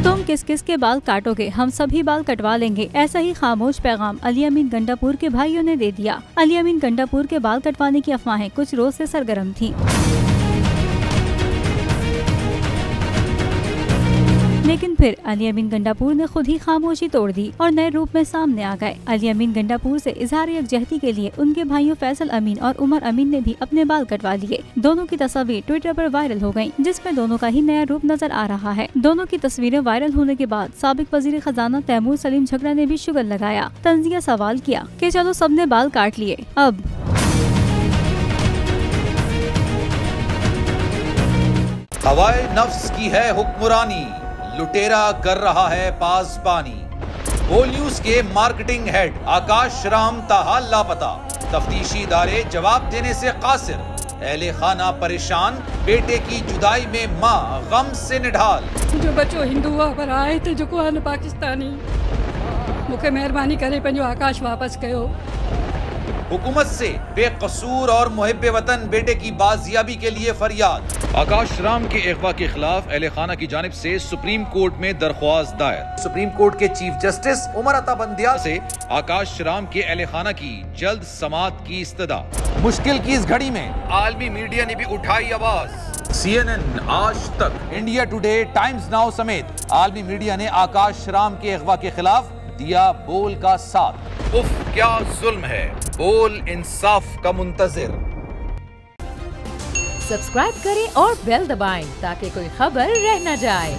तुम किस किस के बाल काटोगे, हम सभी बाल कटवा लेंगे, ऐसा ही खामोश पैगाम अली अमीन गंडापुर के भाइयों ने दे दिया। अली अमीन गंडापुर के बाल कटवाने की अफवाहें कुछ रोज से सरगर्म थीं। लेकिन फिर अली अमीन गंडापुर ने खुद ही खामोशी तोड़ दी और नए रूप में सामने आ गए। अली अमीन गंडापुर से इजहार यकजहती के लिए उनके भाइयों फैसल अमीन और उमर अमीन ने भी अपने बाल कटवा लिए। दोनों की तस्वीर ट्विटर पर वायरल हो गयी, जिसमें दोनों का ही नया रूप नजर आ रहा है। दोनों की तस्वीरें वायरल होने के बाद साबिक वजीर खजाना तैमूर सलीम झगड़ा ने भी शुगर लगाया। तंजिया सवाल किया कि चलो सबने बाल काट लिए, अब हवाए नफ्स की है हुक्मरानी, लुटेरा कर रहा है पासबानी। बोल न्यूज के मार्केटिंग हेड आकाश राम ताहा लापता, तफ्तीशी इदारे जवाब देने से कासिर। अहले खाना परेशान, बेटे की जुदाई में माँ गम से निढाल। जो बच्चो हिंदू पर आए थे जो को पाकिस्तानी, मुखे मेहरबानी करे पंहिंजो आकाश वापस कयो। हुकूमत से बेकसूर और मुहिब्बे वतन बेटे की बाजियाबी के लिए फरियाद। आकाश राम के अगवा के खिलाफ अहले खाना की जानिब से सुप्रीम कोर्ट में दरख्वास्त दायर। सुप्रीम कोर्ट के चीफ जस्टिस उमर अता बंदियाल से आकाश राम के अहले खाना की जल्द समाअत की इस्तदा। मुश्किल की इस घड़ी में आलमी मीडिया ने भी उठाई आवाज। CNN, आज तक, इंडिया टुडे, टाइम्स नाउ समेत आलमी मीडिया ने आकाश राम के अगवा के खिलाफ दिया बोल का साथ। उफ क्या जुल्म है, बोल इंसाफ का मुंतजिर। सब्सक्राइब करें और बेल दबाएं ताकि कोई खबर रह न जाए।